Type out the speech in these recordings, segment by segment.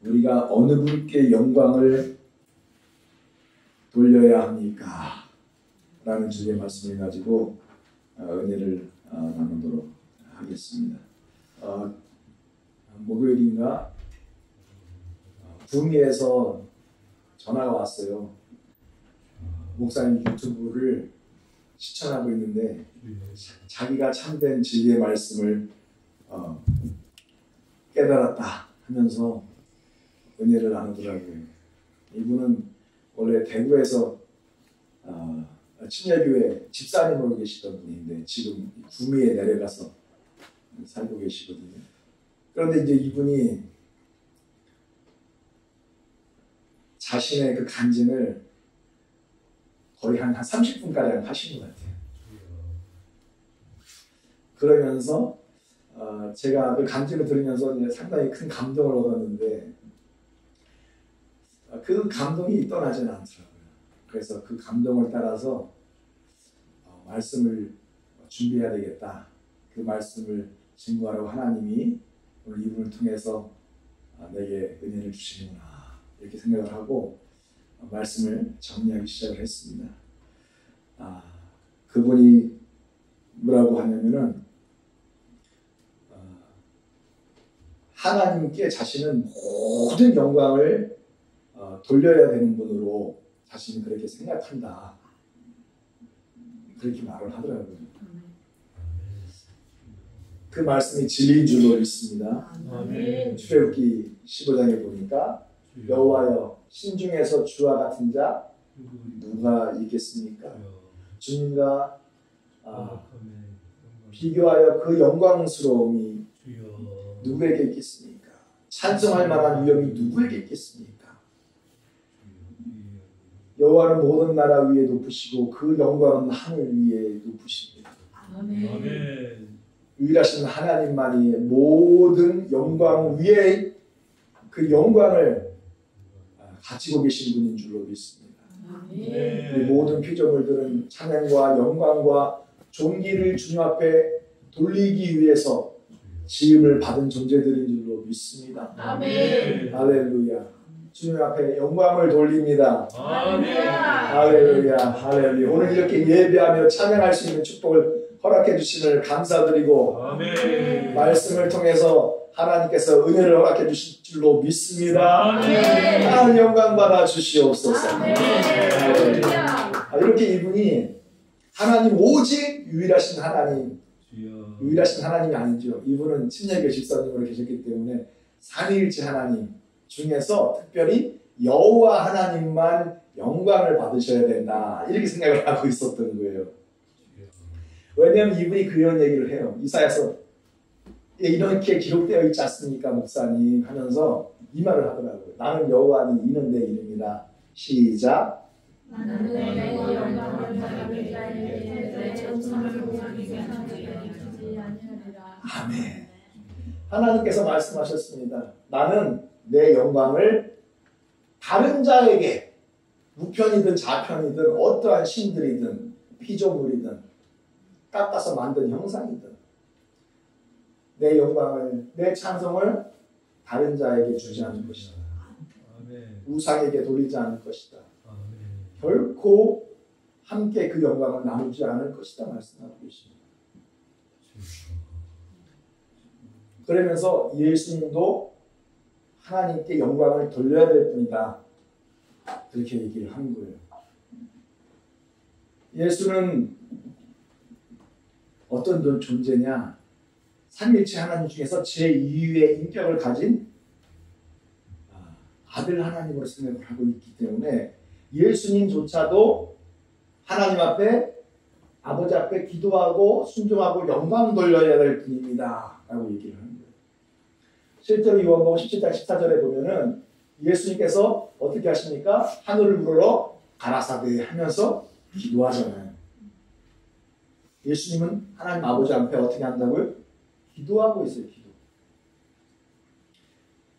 우리가 어느 분께 영광을 돌려야 합니까? 라는 주제의 말씀을 가지고 은혜를 나누도록 하겠습니다. 목요일인가 구미에서 전화가 왔어요. 목사님 유튜브를 시청하고 있는데 자기가 참된 진리의 말씀을 깨달았다 하면서 은혜를 나누더라고요. 이분은 원래 대구에서 침례교회 집사님으로 계시던 분인데 지금 구미에 내려가서 살고 계시거든요. 그런데 이제 이분이 자신의 그 간증을 거의 한 30분가량 하신 것 같아요. 그러면서 제가 그 간증을 들으면서 이제 상당히 큰 감동을 얻었는데 그 감동이 떠나지는 않더라고요. 그래서 그 감동을 따라서 말씀을 준비해야 되겠다. 그 말씀을 증거하라고 하나님이 오늘 이분을 통해서 내게 은혜를 주시는구나 이렇게 생각을 하고 말씀을 정리하기 시작을 했습니다. 그분이 뭐라고 하냐면은 하나님께 자신은 모든 영광을 돌려야 되는 분으로 자신이 그렇게 생각한다. 그렇게 말을 하더라고요. 그 말씀이 진리인 줄로 믿습니다. 출애굽기 15장에 보니까 여호와여 신중에서 주와 같은 자 누가 있겠습니까? 주님과 비교하여 그 영광스러움이 누구에게 있겠습니까? 찬송할 만한 위엄이 누구에게 있겠습니까? 여호와는 모든 나라 위에 높으시고 그 영광은 하늘 위에 높으십니다. 아멘. 유일하신 하나님만이 모든 영광 위에 그 영광을 가지고 계신 분인 줄로 믿습니다. 아멘. 모든 피조물들은 찬양과 영광과 존귀를 주님 앞에 돌리기 위해서 지음을 받은 존재들인 줄로 믿습니다. 아멘. 할렐루야. 주님 앞에 영광을 돌립니다. 아멘. 할렐루야. 할렐루야. 오늘 이렇게 예배하며 찬양할 수 있는 축복을 허락해 주심을 감사드리고 아멘. 말씀을 통해서 하나님께서 은혜를 허락해 주실 줄로 믿습니다. 하나님 영광 받아 주시옵소서. 이렇게 이분이 하나님 오직 유일하신 하나님, 유일하신 하나님이 아니죠. 이분은 침례교회 집사님으로 계셨기 때문에 삼위일체 하나님 중에서 특별히 여호와 하나님만 영광을 받으셔야 된다 이렇게 생각을 하고 있었던 거예요. 왜냐하면 이분이 그런 얘기를 해요. 이사야서 이렇게 기록되어 있지 않습니까 목사님 하면서 이 말을 하더라고요. 나는 여호와니 이는 내 이름이다. 시작. 나는 내 영광을 바라볼 자에게 아멘. 하나님께서 말씀하셨습니다. 나는 내 영광을 다른 자에게 우편이든 좌편이든 어떠한 신들이든 피조물이든 깎아서 만든 형상이든 내 영광을 내 찬송을 다른 자에게 주지 않을 것이다. 아멘. 우상에게 돌리지 않을 것이다. 아멘. 결코 함께 그 영광을 나누지 않을 것이다 말씀하고 계십니다. 그러면서 예수님도 하나님께 영광을 돌려야 될 뿐이다. 그렇게 얘기를 한 거예요. 예수는 어떤 존재냐? 삼위일체 하나님 중에서 제2위의 인격을 가진 아들 하나님으로 생각을 하고 있기 때문에 예수님조차도 하나님 앞에 아버지 앞에 기도하고 순종하고 영광 돌려야 될 분입니다. 라고 얘기를 하는 거예요. 실제로 요한복음 17장 14절에 보면은 예수님께서 어떻게 하십니까? 하늘을 우러러 가라사대 하면서 기도하잖아요. 예수님은 하나님 아버지 앞에 어떻게 한다고요? 기도하고 있어요. 기도.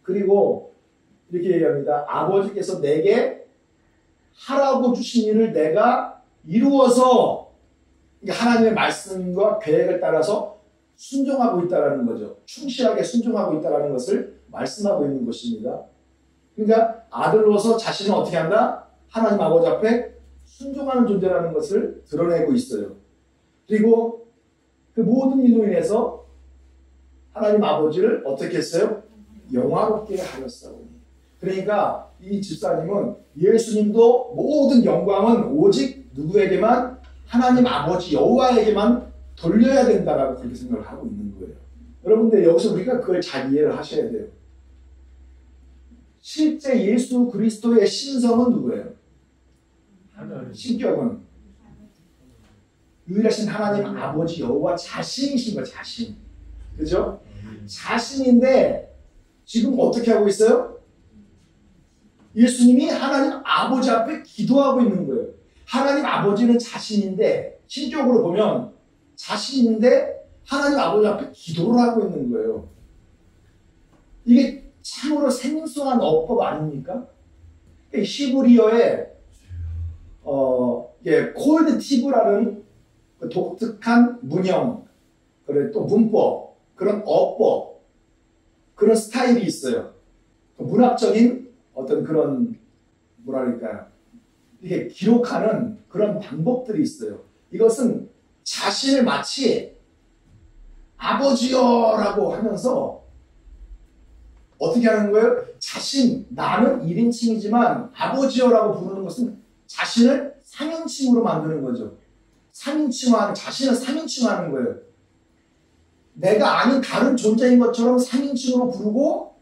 그리고 이렇게 얘기합니다. 아버지께서 내게 하라고 주신 일을 내가 이루어서 하나님의 말씀과 계획을 따라서 순종하고 있다는 거죠. 충실하게 순종하고 있다는 것을 말씀하고 있는 것입니다. 그러니까 아들로서 자신을 어떻게 한다? 하나님 아버지 앞에 순종하는 존재라는 것을 드러내고 있어요. 그리고 그 모든 일로 인해서 하나님 아버지를 어떻게 했어요? 영화롭게 하였사오니. 그러니까 이 집사님은 예수님도 모든 영광은 오직 누구에게만? 하나님 아버지 여호와에게만 돌려야 된다라고 그렇게 생각을 하고 있는 거예요. 여러분들 여기서 우리가 그걸 잘 이해를 하셔야 돼요. 실제 예수 그리스도의 신성은 누구예요? 신격은 유일하신 하나님 아버지 여호와 자신이신 거예요. 자신. 그죠? 자신인데 지금 어떻게 하고 있어요? 예수님이 하나님 아버지 앞에 기도하고 있는 거예요. 하나님 아버지는 자신인데 신적으로 보면 자신인데 하나님 아버지 앞에 기도를 하고 있는 거예요. 이게 참으로 생소한 어법 아닙니까? 히브리어에 콜드 티브라는 그 독특한 문형, 그래 또 문법, 그런 어법, 그런 스타일이 있어요. 문학적인 어떤 그런 뭐랄까요? 이게 기록하는 그런 방법들이 있어요. 이것은 자신을 마치 아버지여라고 하면서 어떻게 하는 거예요? 자신, 나는 1인칭이지만 아버지여라고 부르는 것은 자신을 3인칭으로 만드는 거죠. 3인칭화하는, 자신을 3인칭화하는 거예요. 내가 아닌 다른 존재인 것처럼 3인칭으로 부르고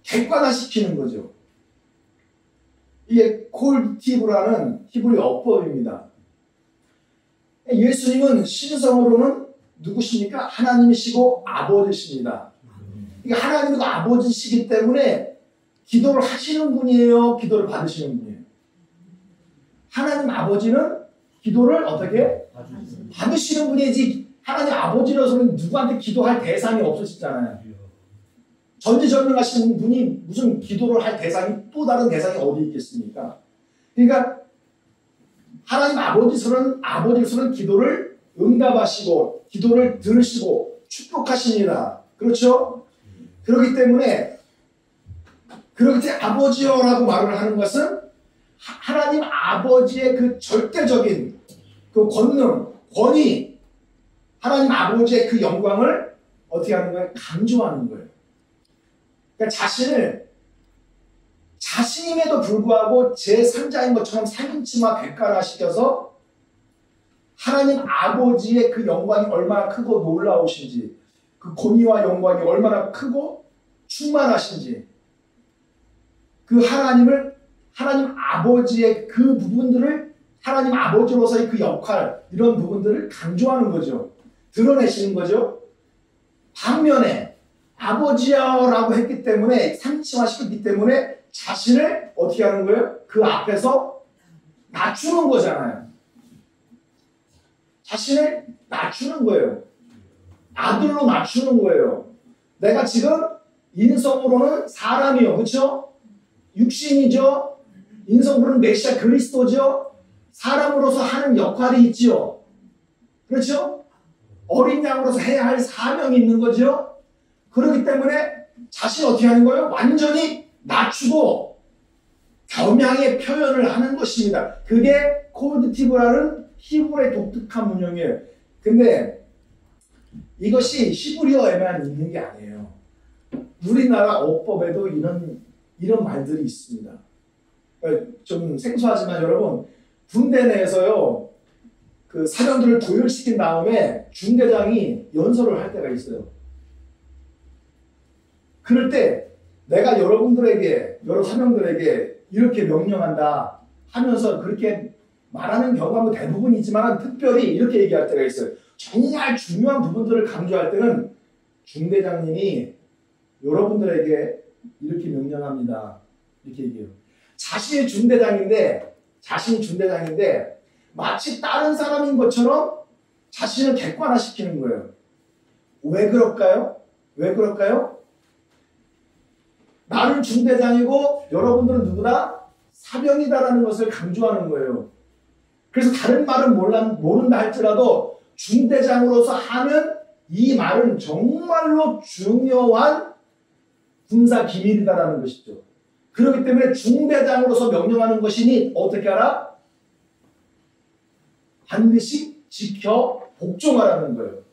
객관화시키는 거죠. 이게 콜티브라는 히브리 어법입니다. 예수님은 신성으로는 누구십니까? 하나님이시고 아버지십니다. 그러니까 하나님도 아버지시기 때문에 기도를 하시는 분이에요? 기도를 받으시는 분이에요? 하나님 아버지는 기도를 어떻게? 받으시는 분이지 하나님 아버지로서는 누구한테 기도할 대상이 없으시잖아요. 전지전능하신 분이 무슨 기도를 할 대상이 또 다른 대상이 어디 있겠습니까? 그러니까 하나님 아버지로서는 기도를 응답하시고 기도를 들으시고 축복하십니다. 그렇죠? 그렇기 때문에 그렇게 아버지여라고 말을 하는 것은 하나님 아버지의 그 절대적인 그 권능, 권위, 하나님 아버지의 그 영광을 어떻게 하는 거예요? 강조하는 거예요. 그러니까 자신을 자신임에도 불구하고 제3자인 것처럼 3인칭화 객관화시켜서 하나님 아버지의 그 영광이 얼마나 크고 놀라우신지, 그 권위와 영광이 얼마나 크고 충만하신지, 그 하나님 아버지의 그 부분들을, 하나님 아버지로서의 그 역할, 이런 부분들을 강조하는 거죠. 드러내시는 거죠. 반면에 아버지야라고 했기 때문에, 상칭화시켰기 때문에 자신을 어떻게 하는 거예요? 그 앞에서 낮추는 거잖아요. 자신을 낮추는 거예요. 아들로 낮추는 거예요. 내가 지금 인성으로는 사람이요. 그렇죠? 육신이죠. 인성으로는 메시아 그리스도죠. 사람으로서 하는 역할이 있지요. 그렇죠? 어린 양으로서 해야 할 사명이 있는 거죠. 그렇기 때문에 자신을 어떻게 하는 거예요? 완전히 낮추고 겸양의 표현을 하는 것입니다. 그게 콜드티브라는 히브리의 독특한 문형이에요. 근데 이것이 히브리어에만 있는 게 아니에요. 우리나라 어법에도 이런 말들이 있습니다. 좀 생소하지만 여러분, 군대 내에서요, 그 사령들을 도열시킨 다음에 중대장이 연설을 할 때가 있어요. 그럴 때 내가 여러분들에게, 여러 사령들에게 이렇게 명령한다 하면서 그렇게 말하는 경우가 대부분이지만 특별히 이렇게 얘기할 때가 있어요. 정말 중요한 부분들을 강조할 때는 중대장님이 여러분들에게 이렇게 명령합니다. 이렇게 얘기해요. 자신이 중대장인데 마치 다른 사람인 것처럼 자신을 객관화시키는 거예요. 왜 그럴까요? 나는 중대장이고 여러분들은 누구다? 사병이다라는 것을 강조하는 거예요. 그래서 다른 말은 모른다 할지라도 중대장으로서 하는 이 말은 정말로 중요한 군사 기밀이다라는 것이죠. 그렇기 때문에 중대장으로서 명령하는 것이니 어떻게 하라? 반드시 지켜 복종하라는 거예요.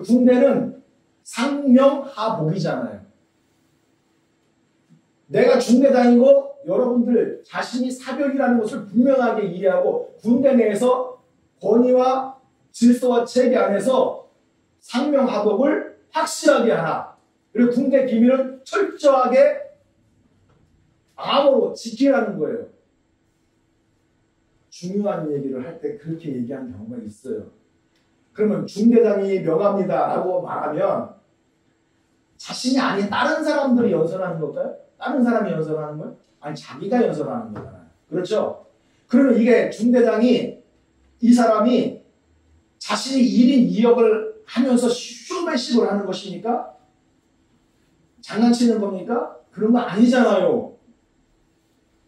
군대는 상명하복이잖아요. 내가 중대장이고 여러분들 자신이 사병이라는 것을 분명하게 이해하고 군대 내에서 권위와 질서와 체계 안에서 상명하복을 확실하게 하라. 그리고 군대 기밀을 철저하게 암호로 지키라는 거예요. 중요한 얘기를 할 때 그렇게 얘기하는 경우가 있어요. 그러면 중대장이 명합니다 라고 말하면 자신이 아닌 다른 사람들이 연설하는 걸까요? 다른 사람이 연설하는 거예요? 아니 자기가 연설하는 거잖아요. 그렇죠? 그러면 이게 중대장이 이 사람이 자신이 1인 2역을 하면서 쇼맨십을 하는 것입니까? 장난치는 겁니까? 그런 거 아니잖아요.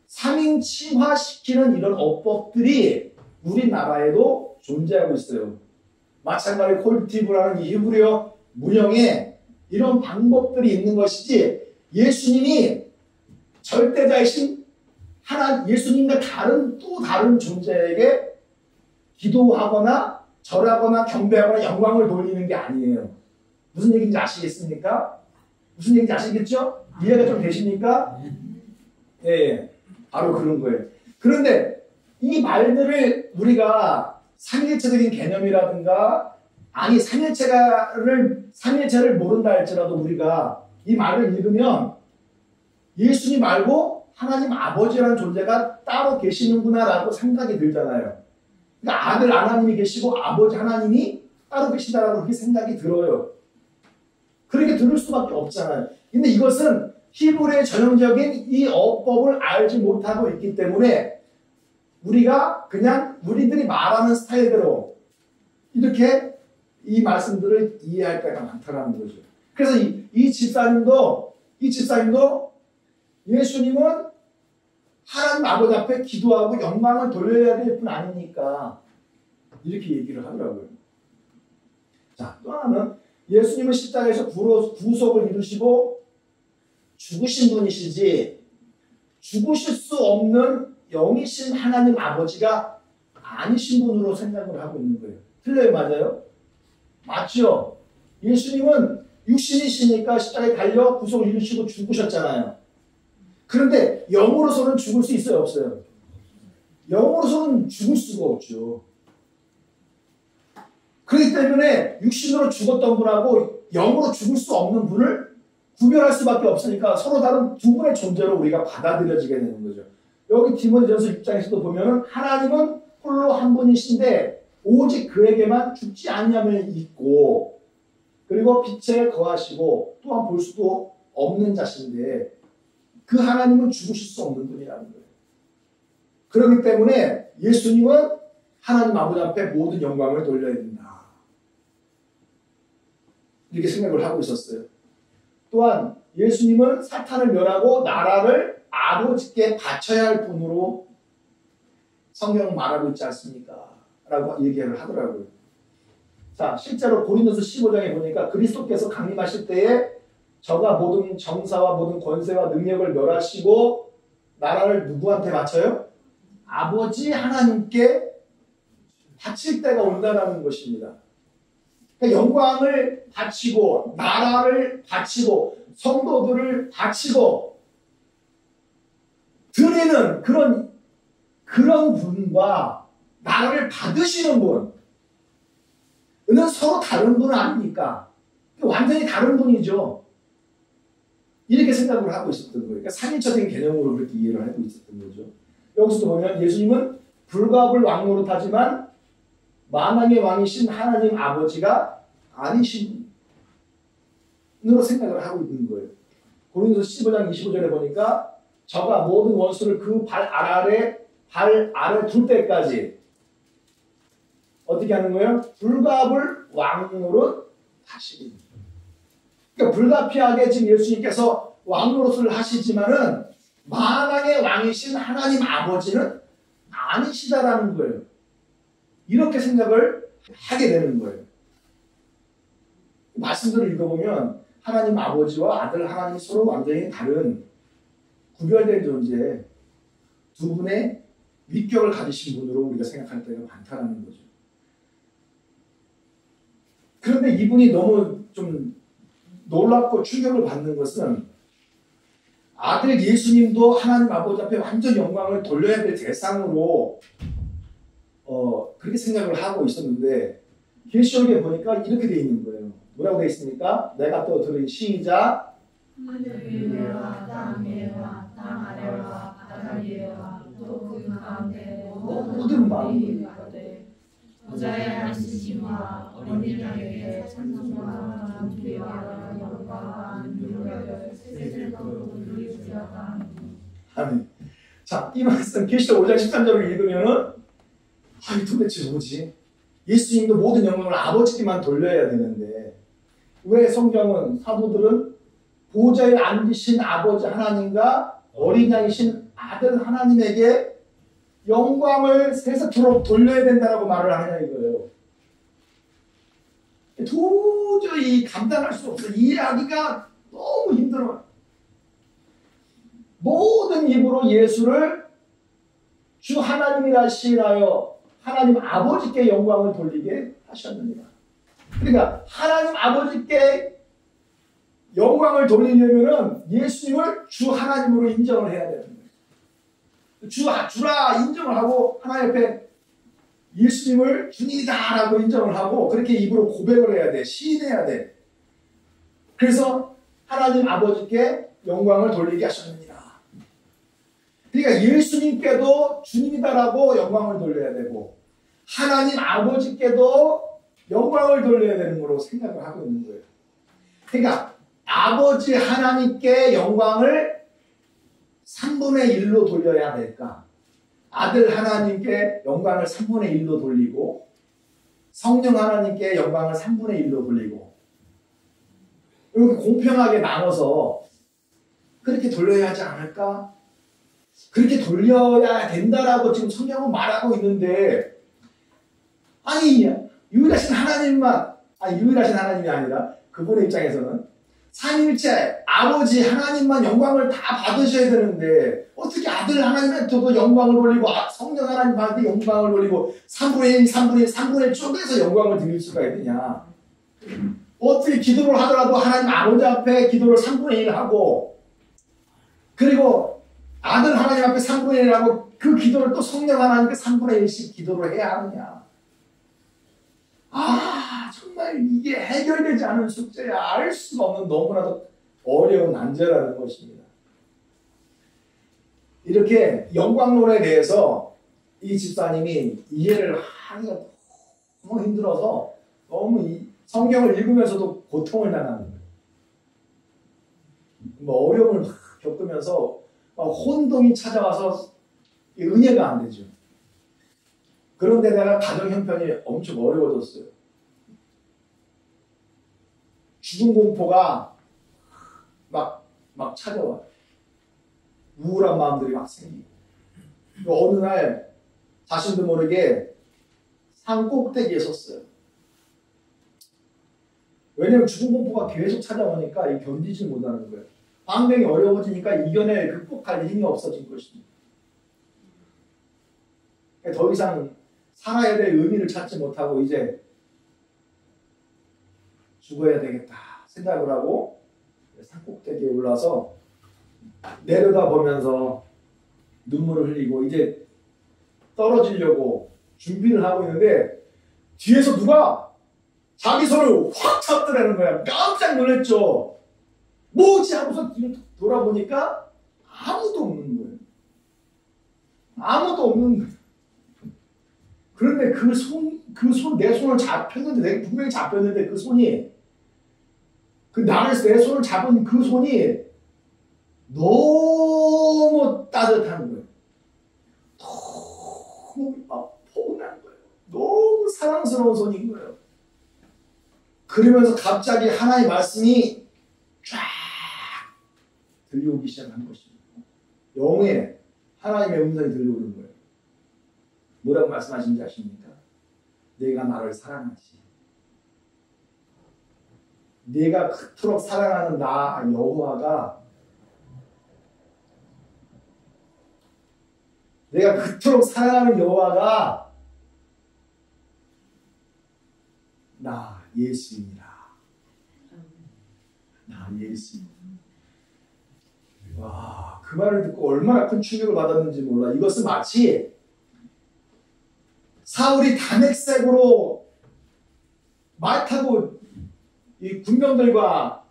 3인칭화시키는 이런 어법들이 우리나라에도 존재하고 있어요. 마찬가지로 콜티브라는 이 히브리어 문형에 이런 방법들이 있는 것이지 예수님이 절대자이신 예수님과 또 다른 존재에게 기도하거나 절하거나 경배하거나 영광을 돌리는 게 아니에요. 무슨 얘기인지 아시겠습니까? 무슨 얘기인지 아시겠죠? 이해가 좀 되십니까? 예, 바로 그런 거예요. 그런데 이 말들을 우리가 삼일체적인 개념이라든가 아니 삼일체를 모른다 할지라도 우리가 이 말을 읽으면 예수님 말고 하나님 아버지라는 존재가 따로 계시는구나 라고 생각이 들잖아요. 그러니까 아들 하나님이 계시고 아버지 하나님이 따로 계시다라고 그렇게 생각이 들어요. 그렇게 들을 수밖에 없잖아요. 근데 이것은 히브리의 전형적인 이 어법을 알지 못하고 있기 때문에 우리가 그냥 우리들이 말하는 스타일대로 이렇게 이 말씀들을 이해할 때가 많다는 거죠. 그래서 이 집사님도 예수님은 하나님 아버지 앞에 기도하고 영광을 돌려야 될 뿐 아니니까 이렇게 얘기를 하더라고요. 자, 또 하나는 예수님은 십자가에서 구속을 이루시고 죽으신 분이시지 죽으실 수 없는 영이신 하나님 아버지가 아니신 분으로 생각을 하고 있는 거예요. 틀려요? 맞아요? 맞죠? 예수님은 육신이시니까 십자가에 달려 구속을 이루시고 죽으셨잖아요. 그런데 영으로서는 죽을 수 있어요? 없어요? 영으로서는 죽을 수가 없죠. 그렇기 때문에 육신으로 죽었던 분하고 영으로 죽을 수 없는 분을 구별할 수밖에 없으니까 서로 다른 두 분의 존재로 우리가 받아들여지게 되는 거죠. 여기 디모데전서 6장에서도 보면은 하나님은 홀로 한 분이신데 오직 그에게만 죽지 않냐면 있고 그리고 빛에 거하시고 또한 볼 수도 없는 자신데 그 하나님은 죽으실 수 없는 분이라는 거예요. 그렇기 때문에 예수님은 하나님 아버지 앞에 모든 영광을 돌려야 된다. 이렇게 생각을 하고 있었어요. 또한 예수님은 사탄을 멸하고 나라를 아버지께 바쳐야 할 분으로 성경은 말하고 있지 않습니까? 라고 얘기를 하더라고요. 자, 실제로 고린도서 15장에 보니까 그리스도께서 강림하실 때에 저가 모든 정사와 모든 권세와 능력을 멸하시고 나라를 누구한테 바쳐요? 아버지 하나님께 바칠 때가 온다는 것입니다. 그러니까 영광을 바치고 나라를 바치고 성도들을 바치고 드리는 그런 분과 나라를 받으시는 분은 서로 다른 분은 아닙니까? 완전히 다른 분이죠. 이렇게 생각을 하고 있었던 거예요. 그러니까 삼일체적인 개념으로 그렇게 이해를 하고 있었던 거죠. 여기서도 보면 예수님은 불가업을 왕노릇하지만 만왕의 왕이신 하나님 아버지가 아니신 분으로 생각을 하고 있는 거예요. 고린도서 15장 25절에 보니까 저가 모든 원수를 그 발 아래 둘 때까지 어떻게 하는 거예요? 불가업을 왕노릇 하시니. 그러니까 불가피하게 지금 예수님께서 왕노릇을 하시지만은 만왕의 왕이신 하나님 아버지는 아니시다라는 거예요. 이렇게 생각을 하게 되는 거예요. 말씀들을 읽어보면 하나님 아버지와 아들 하나님이 서로 완전히 다른 구별된 존재, 두 분의 위격을 가지신 분으로 우리가 생각할 때가 많다는 거죠. 그런데 이분이 너무 좀 놀랍고 충격을 받는 것은 아들 예수님도 하나님 아버지 앞에 완전 영광을 돌려야 될 대상으로 그렇게 생각을 하고 있었는데 계시록에 보니까 이렇게 돼 있는 거예요. 뭐라고 돼 있습니까? 내가 또 들은 시작 하늘 위에와 땅 위에와 땅 아래와 바다 위에와 또 그 가운데 모든 마음이 보좌에 앉으심과 어린 양에게 찬송과 존귀와 영광과 능력을 세세토록 돌리시리로다. 아멘. 자, 이 말씀 계시록 5장 13절을 읽으면은 아니 도대체 뭐지? 예수님도 모든 영광을 아버지께만 돌려야 되는데 왜 성경은 사도들은 보좌에 앉으신 아버지 하나님과 어린 양이신 아들 하나님에게 영광을 세세토록 돌려야 된다라고 말을 하느냐 이거예요. 도저히 감당할 수 없어요. 이해하기가 너무 힘들어요. 모든 입으로 예수를 주 하나님이라 시인하여 하나님 아버지께 영광을 돌리게 하셨느니라. 그러니까 하나님 아버지께 영광을 돌리려면 예수님을 주 하나님으로 인정을 해야 되는 거예요. 주라 인정을 하고 하나님 옆에 예수님을 주님이다라고 인정을 하고 그렇게 입으로 고백을 해야 돼. 시인해야 돼. 그래서 하나님 아버지께 영광을 돌리게 하셨느니라. 그러니까 예수님께도 주님이다라고 영광을 돌려야 되고 하나님 아버지께도 영광을 돌려야 되는 거로 생각을 하고 있는 거예요. 그러니까 아버지 하나님께 영광을 3분의 1로 돌려야 될까? 아들 하나님께 영광을 3분의 1로 돌리고 성령 하나님께 영광을 3분의 1로 돌리고 이렇게 공평하게 나눠서 그렇게 돌려야 하지 않을까? 그렇게 돌려야 된다라고 지금 성경은 말하고 있는데 아니 유일하신 하나님만 유일하신 하나님이 아니라 그분의 입장에서는 삼위일체 아버지 하나님만 영광을 다 받으셔야 되는데 어떻게 아들 하나님한테도 영광을 돌리고 성령 하나님한테 영광을 돌리고 3분의 1, 3분의 1, 3분의 1 쪼개서 영광을 드릴 수가 있느냐. 어떻게 기도를 하더라도 하나님 아버지 앞에 기도를 3분의 1 하고 그리고 아들 하나님 앞에 3분의 1 하고 그 기도를 또 성령 하나님께 3분의 1씩 기도를 해야 하느냐. 정말 이게 해결되지 않은 숙제야. 알 수가 없는 너무나도 어려운 난제라는 것입니다. 이렇게 영광론에 대해서 이 집사님이 이해를 하기가 너무 힘들어서 너무 이 성경을 읽으면서도 고통을 당하는 거예요. 뭐 어려움을 막 겪으면서 막 혼동이 찾아와서 은혜가 안 되죠. 그런데 내가 가정 형편이 엄청 어려워졌어요. 죽음 공포가 막 찾아와. 우울한 마음들이 막 생기고. 어느 날 자신도 모르게 산 꼭대기에 섰어요. 왜냐면 죽음 공포가 계속 찾아오니까 견디지 못하는 거예요. 환경이 어려워지니까 이겨내 극복할 힘이 없어진 것입니다. 더 이상 살아야 될 의미를 찾지 못하고 이제 죽어야 되겠다 생각을 하고 산꼭대기에 올라서 내려다보면서 눈물을 흘리고 이제 떨어지려고 준비를 하고 있는데 뒤에서 누가 자기 손을 확 잡더라는 거야. 깜짝 놀랐죠. 뭐지 하고서 뒤를 돌아보니까 아무도 없는 거예요. 아무도 없는 거예요. 그런데 내 손을 잡혔는데, 내가 분명히 잡혔는데 그 손이, 내 손을 잡은 그 손이 너무 따뜻한 거예요. 너무 포근한 거예요. 너무 사랑스러운 손인 거예요. 그러면서 갑자기 하나님의 말씀이 쫙 들려오기 시작한 것입니다. 영에 하나님의 음성이 들려오는 거예요. 뭐라고 말씀하시는지 아십니까? 내가 나를 사랑하지. 내가 그토록 사랑하는 나 여호와가 내가 그토록 사랑하는 여호와가 나 예수님이라. 나 예수님. 와, 그 말을 듣고 얼마나 큰 충격을 받았는지 몰라. 이것은 마치 사울이 담액색으로 말 타고 이 군병들과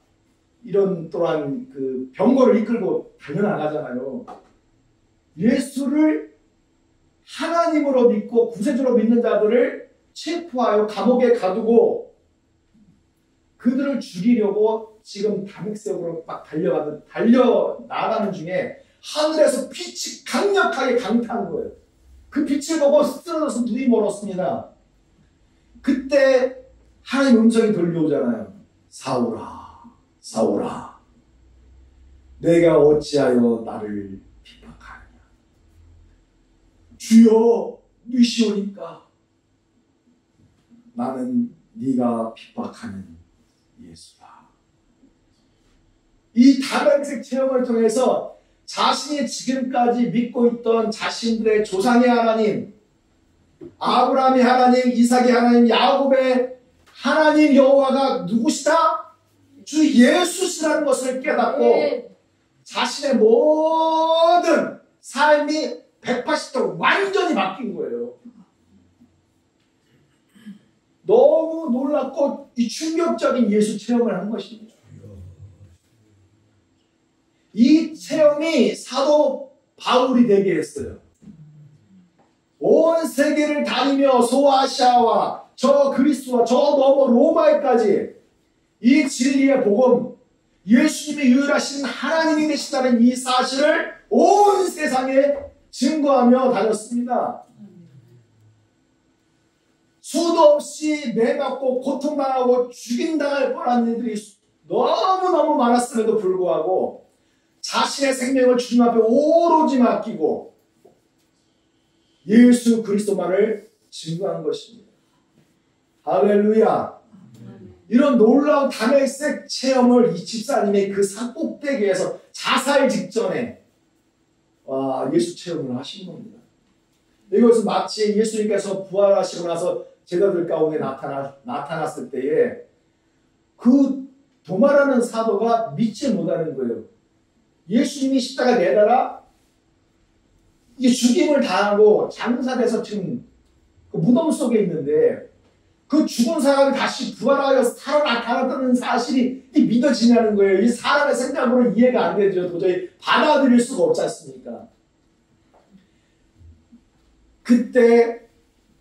이런 또한 그 병거를 이끌고 달려나가잖아요. 예수를 하나님으로 믿고 구세주로 믿는 자들을 체포하여 감옥에 가두고 그들을 죽이려고 지금 담액색으로 막 달려나가는 중에 하늘에서 빛이 강력하게 강타한 거예요. 그 빛을 보고 쓰러져서 눈이 멀었습니다. 그때 하나님 음성이 들려오잖아요. 사울아, 사울아, 내가 어찌하여 나를 핍박하느냐. 주여, 누시오니까. 나는 네가 핍박하는 예수다. 이 담액색 체험을 통해서 자신이 지금까지 믿고 있던 자신들의 조상의 하나님, 아브라함의 하나님, 이삭의 하나님, 야곱의 하나님 여호와가 누구시다? 주 예수시라는 것을 깨닫고 자신의 모든 삶이 180도 완전히 바뀐 거예요. 너무 놀랍고 이 충격적인 예수 체험을 한 것입니다. 이 체험이 사도 바울이 되게 했어요. 온 세계를 다니며 소아시아와 저 그리스와 저 너머 로마에까지 이 진리의 복음, 예수님이 유일하신 하나님이 되시다는 이 사실을 온 세상에 증거하며 다녔습니다. 수도 없이 매맞고 고통당하고 죽임당할 뻔한 일들이 너무너무 많았음에도 불구하고 자신의 생명을 주님 앞에 오로지 맡기고 예수 그리스도만을 증거한 것입니다. 할렐루야. 이런 놀라운 담액색 체험을 이 집사님의 그 산 꼭대기에서 자살 직전에 예수 체험을 하신 겁니다. 이것은 마치 예수님께서 부활하시고 나서 제자들 가운데 나타났을 때에 그 도마라는 사도가 믿지 못하는 거예요. 예수님이 십자가 내달아 이게 죽임을 당하고 장사돼서 지금 그 무덤 속에 있는데 그 죽은 사람이 다시 부활하여 살아 나타났다는 사실이 믿어지냐는 거예요. 이 사람의 생각으로 이해가 안 되죠. 도저히 받아들일 수가 없지 않습니까? 그때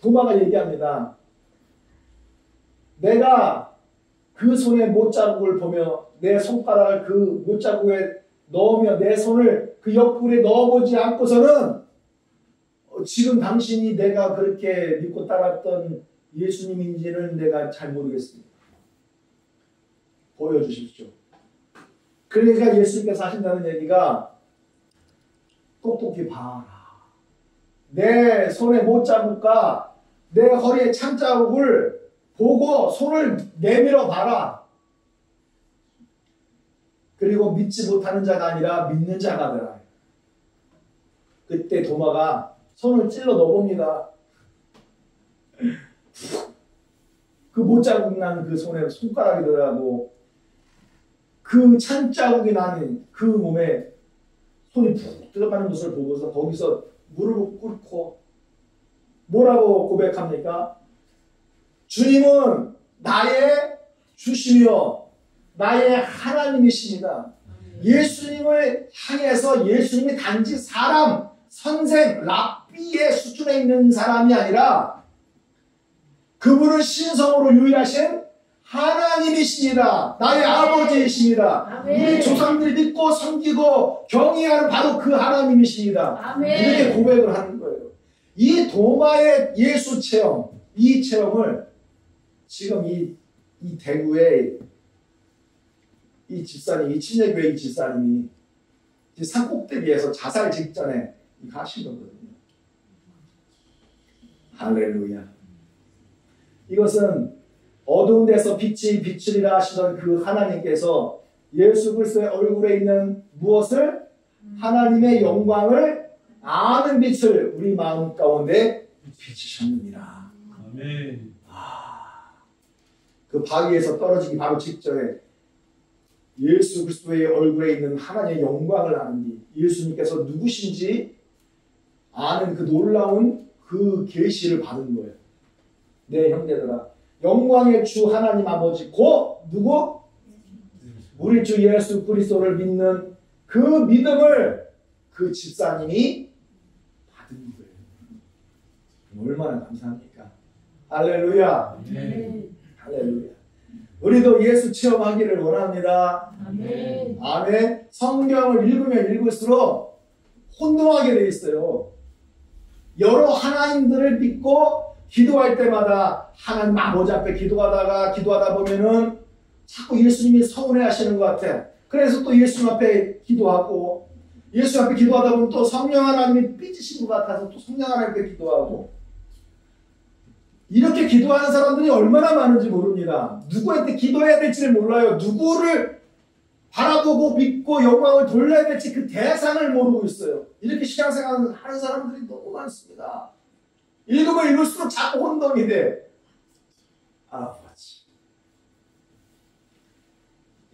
도마가 얘기합니다. 내가 그 손의 못자국을 보며 내 손가락을 그 못자국에 넣으며 내 손을 그 옆구리에 넣어보지 않고서는 지금 당신이 내가 그렇게 믿고 따랐던 예수님인지는 내가 잘 모르겠습니다. 보여주십시오. 그러니까 예수님께서 하신다는 얘기가 똑똑히 봐라. 내 손의 못자국과 내 허리의 창자국을 보고 손을 내밀어 봐라. 그리고 믿지 못하는 자가 아니라 믿는 자가 되라. 그때 도마가 손을 찔러 넣어봅니다. 그 못자국 난 그 손에 손가락이 들어가고 그 찬자국이 난 그 몸에 손이 푹 들어가는 것을 보고서 거기서 무릎을 꿇고 뭐라고 고백합니까? 주님은 나의 주시며 나의 하나님이십니다. 예수님을 향해서 예수님이 단지 사람, 선생, 랍비의 수준에 있는 사람이 아니라 그분은 신성으로 유일하신 하나님이십니다. 나의 아버지이십니다. 우리 조상들이 믿고 섬기고 경외하는 바로 그 하나님이십니다. 이렇게 고백을 하는 거예요. 이 도마의 예수 체험, 이 체험을 지금 이 대구의 이 집사님, 이 친례교회 이 집사님이 산꼭대기에서 자살 직전에 하신 거거든요. 할렐루야. 이것은 어두운 데서 빛이 비추리라 하시던 그 하나님께서 예수 그리스도의 얼굴에 있는 무엇을? 하나님의 영광을 아는 빛을 우리 마음 가운데 비추셨느니라. 아멘. 그 바위에서 떨어지기 바로 직전에 예수 그리스도의 얼굴에 있는 하나님의 영광을 아는 빛, 예수님께서 누구신지 아는 그 놀라운 그 계시를 받은 거예요. 네, 형제들아, 영광의 주 하나님 아버지 곧 누구? 우리 주 예수 그리스도를 믿는 그 믿음을 그 집사님이 받은 거예요. 얼마나 감사합니까? 할렐루야. 아멘. 할렐루야. 우리도 예수 체험하기를 원합니다. 아멘. 아멘. 성경을 읽으면 읽을수록 혼동하게 돼 있어요. 여러 하나님들을 믿고 기도할 때마다 하나님 아버지 앞에 기도하다 보면은 자꾸 예수님이 서운해 하시는 것 같아. 그래서 또 예수님 앞에 기도하고, 예수 앞에 기도하다 보면 또 성령 하나님이 삐지신 것 같아서 또 성령 하나님께 기도하고, 이렇게 기도하는 사람들이 얼마나 많은지 모릅니다. 누구한테 기도해야 될지를 몰라요. 누구를 바라보고 믿고 영광을 돌려야 될지 그 대상을 모르고 있어요. 이렇게 신앙생활을 하는 사람들이 너무 많습니다. 읽으면 읽을수록 자꾸 혼동이 돼. 아버지.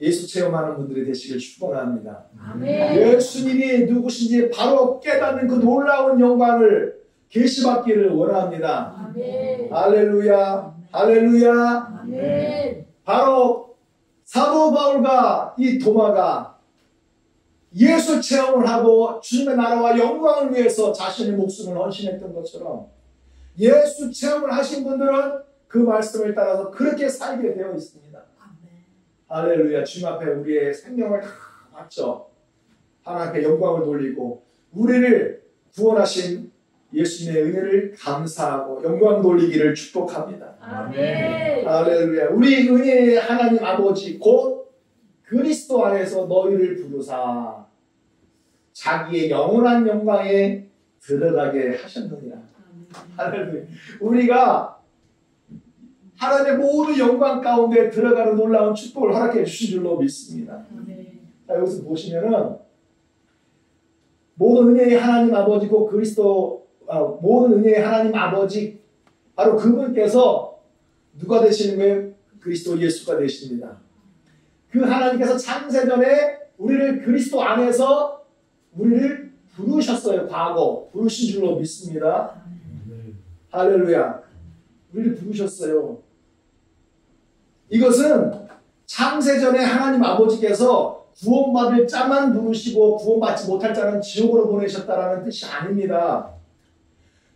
예수 체험하는 분들이 되시길 축원합니다. 아멘. 예수님이 누구신지 바로 깨닫는 그 놀라운 영광을 계시받기를 원합니다. 아멘. 할렐루야, 할렐루야. 아멘. 바로 사도 바울과 이 도마가 예수 체험을 하고 주님의 나라와 영광을 위해서 자신의 목숨을 헌신했던 것처럼 예수 체험을 하신 분들은 그 말씀을 따라서 그렇게 살게 되어 있습니다. 할렐루야. 주님 앞에 우리의 생명을 다 바쳐 하나님께 영광을 돌리고 우리를 구원하신 예수님의 은혜를 감사하고 영광 돌리기를 축복합니다. 아멘. 할렐루야. 우리 은혜의 하나님 아버지 곧 그리스도 안에서 너희를 부르사 자기의 영원한 영광에 들어가게 하셨느니라. 할렐루야. 우리가 하나님의 모든 영광 가운데 들어가는 놀라운 축복을 허락해 주신 줄로 믿습니다. 자, 여기서 보시면은 모든 은혜의 하나님 아버지고 모든 은혜의 하나님 아버지 바로 그분께서 누가 되시는 거예요? 그리스도 예수가 되십니다. 그 하나님께서 창세전에 우리를 그리스도 안에서 우리를 부르셨어요. 과거 부르신 줄로 믿습니다. 할렐루야. 우리를 부르셨어요. 이것은 창세전에 하나님 아버지께서 구원받을 자만 부르시고 구원받지 못할 자는 지옥으로 보내셨다라는 뜻이 아닙니다.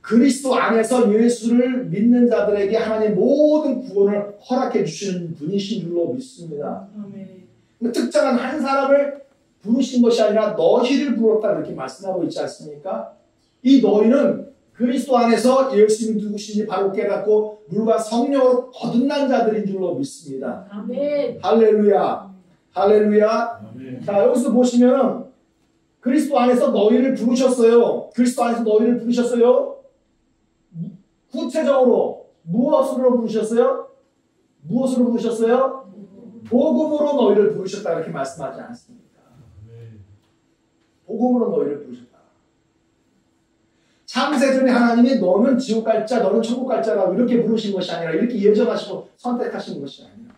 그리스도 안에서 예수를 믿는 자들에게 하나님 모든 구원을 허락해 주시는 분이신 줄로 믿습니다. 특정한 한 사람을 부르신 것이 아니라 너희를 불렀다 이렇게 말씀하고 있지 않습니까? 이 너희는 그리스도 안에서 예수님이 누구신지 바로 깨닫고 물과 성령으로 거듭난 자들인 줄로 믿습니다. 아멘. 할렐루야. 할렐루야. 아멘. 자, 여기서 보시면은 그리스도 안에서 너희를 부르셨어요. 그리스도 안에서 너희를 부르셨어요. 구체적으로 무엇으로 부르셨어요? 무엇으로 부르셨어요? 복음으로 너희를 부르셨다 이렇게 말씀하지 않습니까? 복음으로 너희를 부르셨다. 창세전에 하나님이 너는 지옥 갈 자, 너는 천국 갈 자라고 이렇게 부르신 것이 아니라 이렇게 예정하시고 선택하신 것이 아니라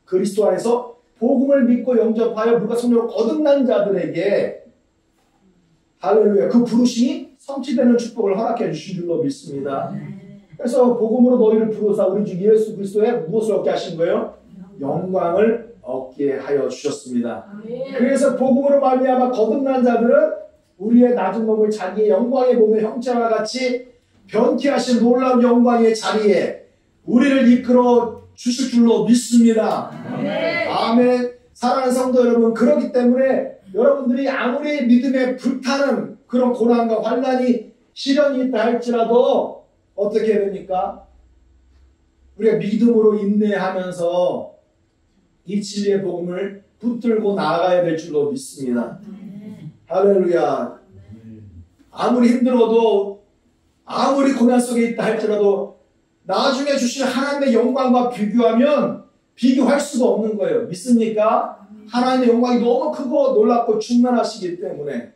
그리스도 안에서 복음을 믿고 영접하여 물과 성령으로 거듭난 자들에게 할렐루야 그 부르심이 성취되는 축복을 허락해 주신 줄로 믿습니다. 그래서 복음으로 너희를 부르사 우리 주 예수 그리스도의 무엇을 얻게 하신 거예요? 영광을 얻게 하여 주셨습니다. 그래서 복음으로 말미암아 거듭난 자들은 우리의 낮은 몸을 자기의 영광의 몸의 형체와 같이 변케 하신 놀라운 영광의 자리에 우리를 이끌어 주실 줄로 믿습니다. 아멘. 아멘. 사랑하는 성도 여러분, 그렇기 때문에 여러분들이 아무리 믿음에 불타는 그런 고난과 환난이 시련이 있다 할지라도 어떻게 해야 됩니까? 우리가 믿음으로 인내하면서 이 진리의 복음을 붙들고 나아가야 될 줄로 믿습니다. 할렐루야. 아무리 힘들어도 아무리 고난 속에 있다 할지라도 나중에 주실 하나님의 영광과 비교할 수가 없는 거예요. 믿습니까? 하나님의 영광이 너무 크고 놀랍고 충만하시기 때문에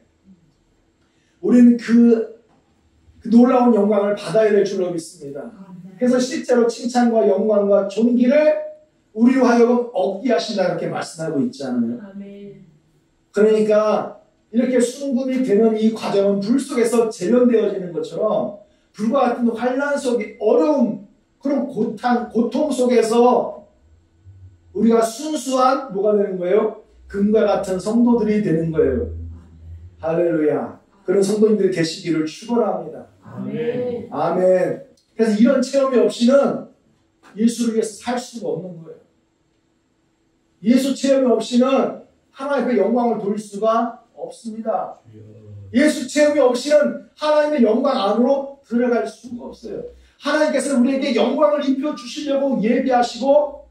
우리는 그 놀라운 영광을 받아야 될 줄로 믿습니다. 그래서 실제로 칭찬과 영광과 존귀를 우리로 하여금 얻게 하신다 이렇게 말씀하고 있잖아요. 그러니까 이렇게 순금이 되는 이 과정은 불 속에서 재련되어지는 것처럼 불과 같은 환난 속에 어려움, 그런 고통 속에서 우리가 순수한 뭐가 되는 거예요? 금과 같은 성도들이 되는 거예요. 할렐루야. 그런 성도님들이 되시기를 축원합니다. 아멘. 아멘. 그래서 이런 체험이 없이는 예수를 위해서 살 수가 없는 거예요. 예수 체험이 없이는 하나님의 영광을 돌릴 수가 없습니다. 예수 체험이 없이는 하나님의 영광 안으로 들어갈 수가 없어요. 하나님께서 우리에게 영광을 입혀 주시려고 예비하시고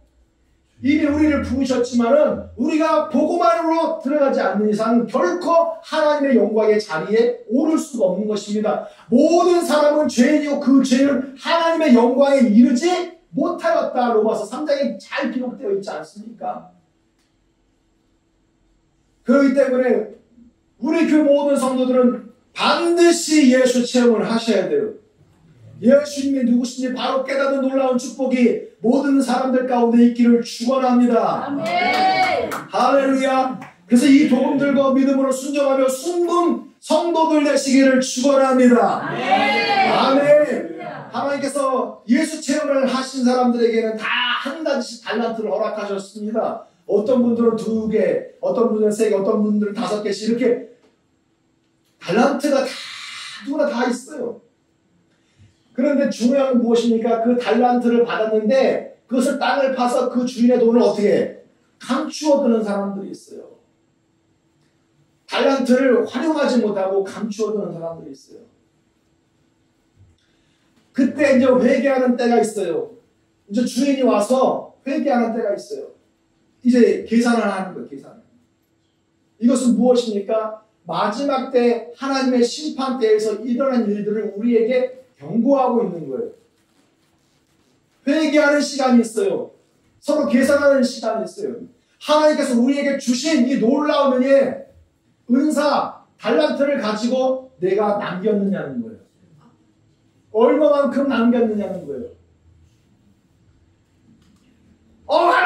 이미 우리를 부으셨지만은 우리가 복음안으로 들어가지 않는 이상 결코 하나님의 영광의 자리에 오를 수가 없는 것입니다. 모든 사람은 죄인이고 그 죄를 하나님의 영광에 이르지 못하였다. 로마서 3장에 잘 기록되어 있지 않습니까? 그렇기 때문에 우리 그 모든 성도들은 반드시 예수 체험을 하셔야 돼요. 예수님이 누구신지 바로 깨닫는 놀라운 축복이 모든 사람들 가운데 있기를 축원합니다. 아멘. 할렐루야. 그래서 이 복음들과 믿음으로 순종하며 순금 성도들 되시기를 축원합니다. 아멘. 아멘. 하나님께서 예수 체험을 하신 사람들에게는 다 한 가지씩 달란트를 허락하셨습니다. 어떤 분들은 2개, 어떤 분들은 3개, 어떤 분들은 5개씩 이렇게 달란트가 다 누구나 다 있어요. 그런데 중요한 건 무엇입니까? 그 달란트를 받았는데 그것을 땅을 파서 그 주인의 돈을 어떻게 해? 감추어 드는 사람들이 있어요. 달란트를 활용하지 못하고 감추어 드는 사람들이 있어요. 그때 이제 회개하는 때가 있어요. 이제 주인이 와서 회개하는 때가 있어요. 이제 계산을 하는 거예요. 계산을. 이것은 무엇입니까? 마지막 때 하나님의 심판 때에서 일어난 일들을 우리에게 경고하고 있는 거예요. 회개하는 시간이 있어요. 서로 계산하는 시간이 있어요. 하나님께서 우리에게 주신 이 놀라운 은혜, 은사, 달란트를 가지고 내가 남겼느냐는 거예요. 얼마만큼 남겼느냐는 거예요.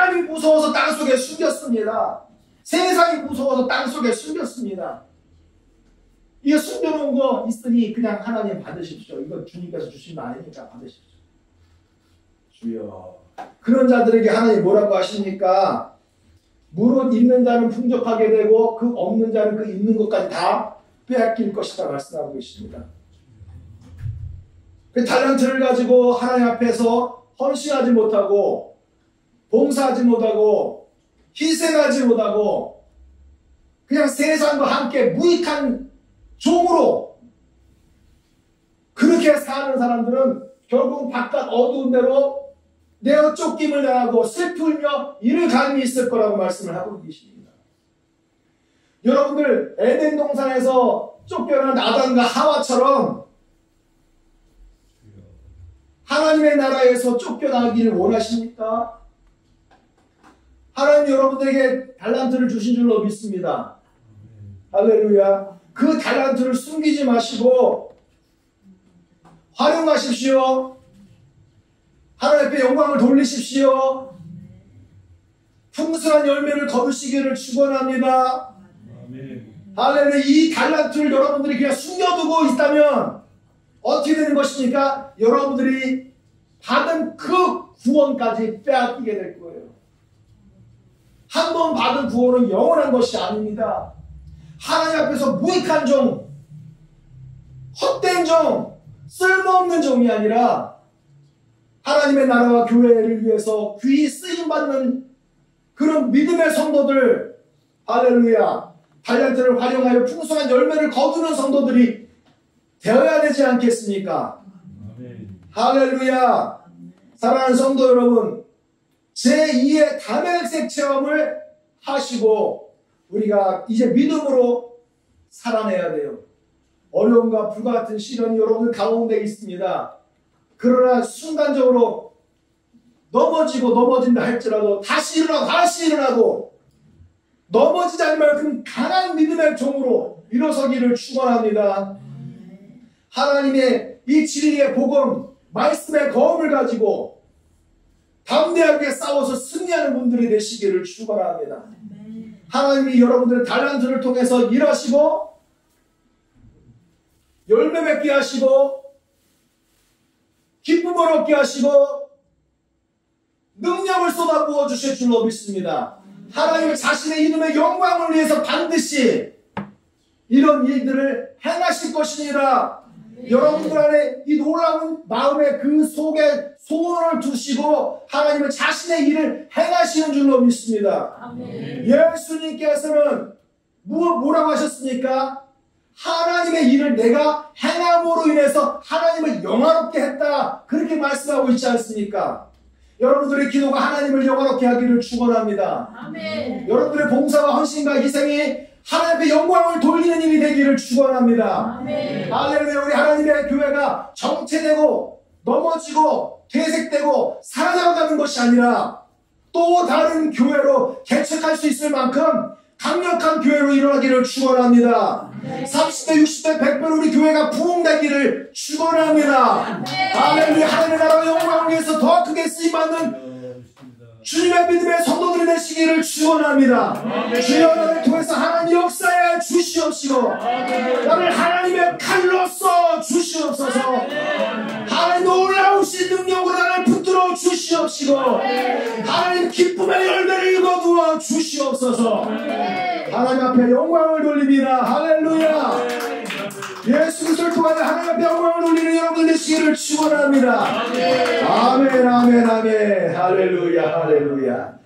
하나님이 무서워서 땅속에 숨겼습니다. 세상이 무서워서 땅속에 숨겼습니다. 이거 숨겨놓은 거 있으니 그냥 하나님 받으십시오. 이거 주님께서 주신 거 아니니까 받으십시오. 주여. 그런 자들에게 하나님 뭐라고 하십니까? 무릇 있는 자는 풍족하게 되고 그 없는 자는 그 있는 것까지 다 빼앗길 것이다 말씀하고 계십니다. 그 달란트를 가지고 하나님 앞에서 헌신하지 못하고 봉사하지 못하고 희생하지 못하고 그냥 세상과 함께 무익한 종으로 그렇게 사는 사람들은 결국 바깥 어두운 데로 내어 쫓김을 당하고 슬프며 이를 감이 있을 거라고 말씀을 하고 계십니다. 여러분들 에덴 동산에서 쫓겨난 아담과 하와처럼 하나님의 나라에서 쫓겨나기를 원하십니까? 하나님 여러분들에게 달란트를 주신 줄로 믿습니다. 할렐루야. 그 달란트를 숨기지 마시고 활용하십시오. 하나님 앞에 영광을 돌리십시오. 풍성한 열매를 거두시기를 축원합니다. 할렐루야. 이 달란트를 여러분들이 그냥 숨겨두고 있다면 어떻게 되는 것입니까? 여러분들이 받은 그 구원까지 빼앗기게 될 거예요. 한 번 받은 구원은 영원한 것이 아닙니다. 하나님 앞에서 무익한 종, 헛된 종, 쓸모없는 종이 아니라 하나님의 나라와 교회를 위해서 귀히 쓰임받는 그런 믿음의 성도들, 할렐루야, 달란트를 활용하여 풍성한 열매를 거두는 성도들이 되어야 되지 않겠습니까? 아멘. 할렐루야. 사랑하는 성도 여러분, 제2의 담액색 체험을 하시고 우리가 이제 믿음으로 살아내야 돼요. 어려움과 불과 같은 시련이 여러분들 가운데 있습니다. 그러나 순간적으로 넘어진다 할지라도 다시 일어나고 넘어지지 않을 만큼 강한 믿음의 종으로 일어서기를 축원합니다. 하나님의 이 진리의 복음, 말씀의 거음을 가지고 담대하게 싸워서 승리하는 분들이 되시기를 축원합니다. 하나님이 여러분들의 달란트를 통해서 일하시고 열매 맺게 하시고 기쁨을 얻게 하시고 능력을 쏟아부어 주실 줄로 믿습니다. 하나님은 자신의 이름의 영광을 위해서 반드시 이런 일들을 행하실 것이니라. 여러분들 안에 이 놀라운 마음의 그 속에 소원을 두시고 하나님은 자신의 일을 행하시는 줄로 믿습니다. 아멘. 예수님께서는 뭐라고 하셨습니까? 하나님의 일을 내가 행함으로 인해서 하나님을 영화롭게 했다, 그렇게 말씀하고 있지 않습니까? 여러분들의 기도가 하나님을 영화롭게 하기를 축원합니다. 아멘. 여러분들의 봉사와 헌신과 희생이 하나님 앞에 영광을 돌리는 일이 되기를 축원합니다. 아멘. 할렐루야. 우리 하나님의 교회가 정체되고 넘어지고 퇴색되고 사라져가는 것이 아니라 또 다른 교회로 개척할 수 있을 만큼 강력한 교회로 일어나기를 축원합니다. 30대, 60대, 100배 우리 교회가 부흥되기를 축원합니다. 할렐루야. 하나님의 나라와 영광을 위해서 더 크게 쓰임받는 주님의 믿음의 성도들이 되시기를 축원합니다. 주여 나를 통해서 하나님 역사에 주시옵시고 나를 하나님의 칼로써 주시옵소서. 하나님 놀라우신 능력으로 나를 붙들어 주시옵시고 하나님 기쁨의 열매를 거두어 주시옵소서. 하나님 앞에 영광을 돌립니다. 할렐루야. 예수 그리스도를 통하여 하나님 앞에 영광을 돌리는 여러분들 되시기를 축원합니다. 아멘, 아멘, 아멘. 할렐루야, 할렐루야.